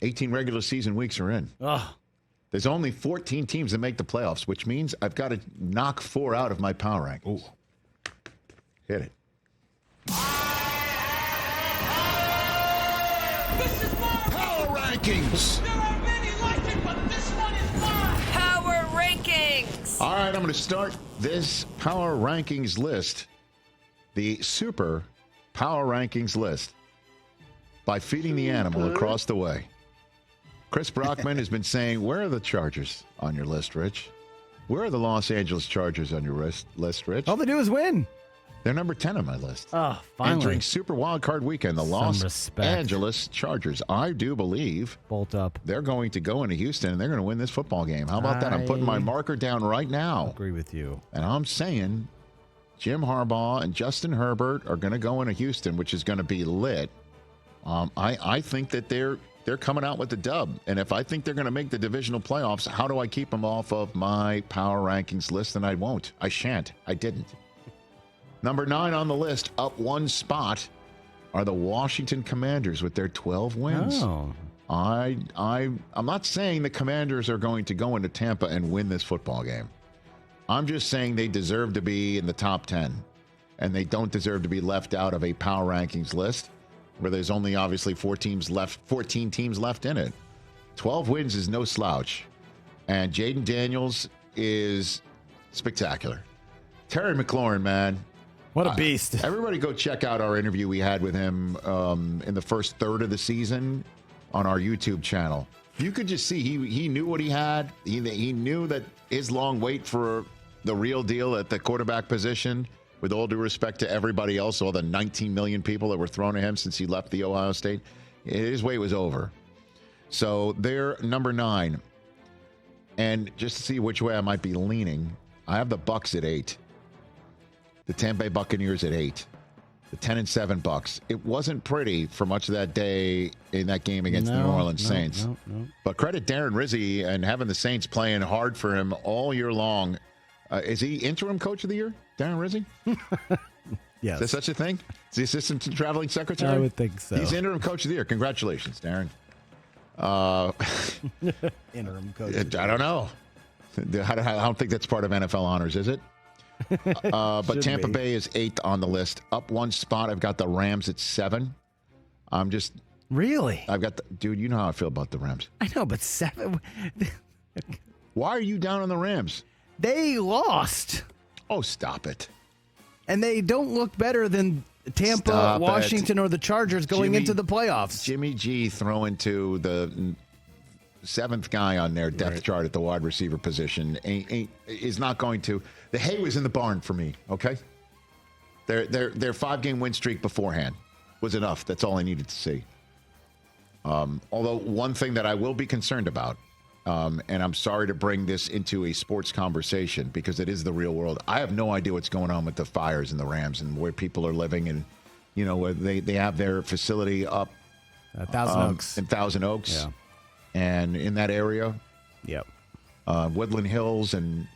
18 regular season weeks are in. Oh. There's only 14 teams that make the playoffs, which means I've got to knock 4 out of my power rankings. Ooh. Hit it. This is my Power rankings. There are many like it, but this one is mine. Power rankings. All right, I'm going to start this power rankings list, the super power rankings list, by feeding the animal across the way. Chris Brockman has been saying, where are the Chargers on your list, Rich? Where are the Los Angeles Chargers on your list, Rich? All they do is win. They're number 10 on my list. Oh, finally. Entering Super Wild Card Weekend, the Los respect. Angeles Chargers. I do believe Bolt up. they're going to go into Houston and they're going to win this football game. How about that? I'm putting my marker down right now. Agree with you. And I'm saying Jim Harbaugh and Justin Herbert are going to go into Houston, which is going to be lit. I think that they're coming out with the dub. And if I think they're going to make the divisional playoffs, how do I keep them off of my power rankings list? And I won't. I shan't. I didn't. Number 9 on the list, up 1 spot, are the Washington Commanders with their 12 wins. Oh. I'm not saying the Commanders are going to go into Tampa and win this football game. I'm just saying they deserve to be in the top 10, and they don't deserve to be left out of a power rankings list where there's only obviously 14 teams left in it. 12 wins is no slouch, and Jaden Daniels is spectacular. Terry McLaurin, man. What a beast. Everybody go check out our interview we had with him in the first third of the season on our YouTube channel. You could just see he knew what he had. He knew that his long wait for the real deal at the quarterback position, with all due respect to everybody else, all the 19 million people that were thrown at him since he left the Ohio State, his wait was over. So they're number 9. And just to see which way I might be leaning, I have the Bucs at 8. The Tampa Bay Buccaneers at 8. The 10-7 Bucs. It wasn't pretty for much of that day in that game against the New Orleans Saints. No. But credit Darren Rizzi and having the Saints playing hard for him all year long. Is he interim coach of the year, Darren Rizzi? Yes. Is there such a thing? Is he assistant to traveling secretary? I would think so. He's interim coach of the year. Congratulations, Darren. Interim coach. I don't know. I don't think that's part of NFL honors, is it? But Tampa Bay is 8th on the list. Up 1 spot. I've got the Rams at 7. I'm just... Really? I've got the... Dude, you know how I feel about the Rams. I know, but 7... Why are you down on the Rams? They lost. Oh, stop it. And they don't look better than Tampa, Washington, or the Chargers going into the playoffs. Jimmy G throwing to the 7th guy on their depth chart at the wide receiver position is not going to... The hay was in the barn for me, okay? Their 5-game win streak beforehand was enough. That's all I needed to see. Although one thing that I will be concerned about, and I'm sorry to bring this into a sports conversation because it is the real world. I have no idea what's going on with the fires in the Rams and where people are living, and you know where they have their facility up Thousand Oaks. in Thousand Oaks, Yeah. and in that area, Yep. Woodland Hills, and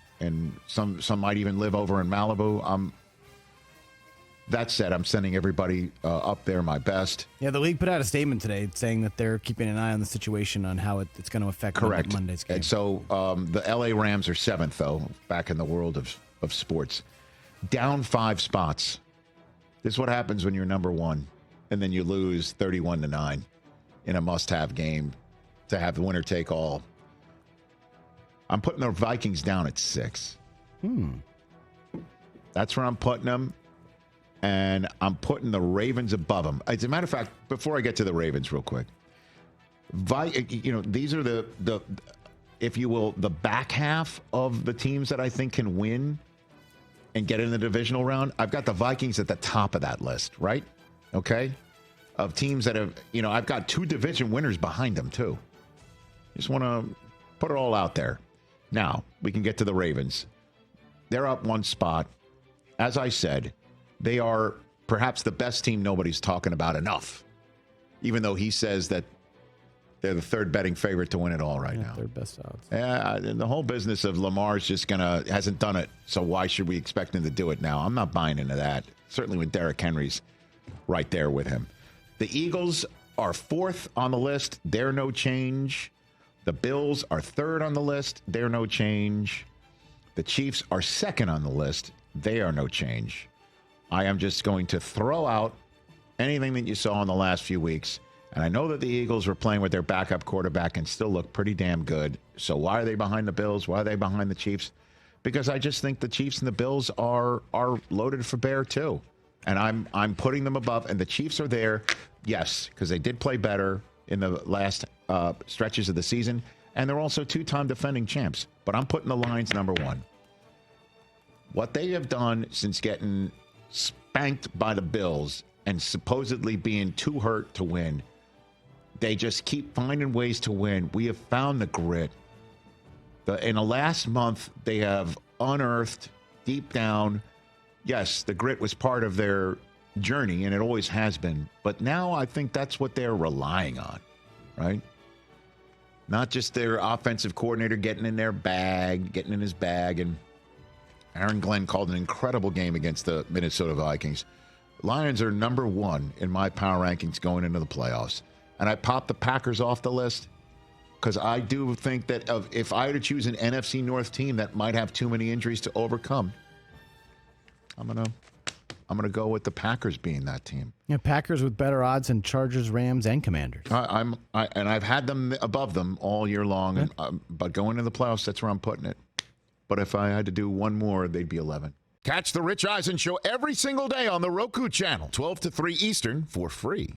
some might even live over in Malibu. That said, I'm sending everybody up there my best. Yeah, the league put out a statement today saying that they're keeping an eye on the situation on how it's going to affect Monday's game. And so the L.A. Rams are 7th, though, back in the world of sports. Down 5 spots. This is what happens when you're number 1, and then you lose 31-9 in a must-have game to have the winner take all. I'm putting the Vikings down at 6. That's where I'm putting them. And I'm putting the Ravens above them. As a matter of fact, before I get to the Ravens real quick, these are the if you will, the back half of the teams that I think can win and get in the divisional round. I've got the Vikings at the top of that list, right? Okay? Of teams that have, I've got 2 division winners behind them, too. Just want to put it all out there. Now, we can get to the Ravens. They're up 1 spot. As I said, they are perhaps the best team nobody's talking about enough, even though he says that they're the 3rd betting favorite to win it all right now. 3rd best odds. Yeah, and the whole business of Lamar's just hasn't done it, so why should we expect him to do it now? I'm not buying into that. Certainly when Derrick Henry's right there with him. The Eagles are 4th on the list. They're no change. The Bills are 3rd on the list. They're no change. The Chiefs are 2nd on the list. They are no change. I am just going to throw out anything that you saw in the last few weeks. And I know that the Eagles were playing with their backup quarterback and still look pretty damn good. So why are they behind the Bills? Why are they behind the Chiefs? Because I just think the Chiefs and the Bills are loaded for bear too. And I'm putting them above. And the Chiefs are there, yes, because they did play better in the last stretches of the season. And they're also 2-time defending champs. But I'm putting the Lions number 1. What they have done since getting spanked by the Bills and supposedly being too hurt to win, they just keep finding ways to win. We have found the grit. In the last month, they have unearthed deep down, yes, the grit was part of their journey, and it always has been. But now I think that's what they're relying on, right? Not just their offensive coordinator getting in his bag. And Aaron Glenn called an incredible game against the Minnesota Vikings. Lions are number 1 in my power rankings going into the playoffs. And I popped the Packers off the list because I do think that if I had to choose an NFC North team that might have too many injuries to overcome, I'm gonna go with the Packers being that team. Yeah, Packers with better odds than Chargers, Rams, and Commanders. And I've had them above them all year long. Yeah. But going into the playoffs, that's where I'm putting it. But if I had to do one more, they'd be 11. Catch the Rich Eisen Show every single day on the Roku channel, 12 to 3 Eastern, for free.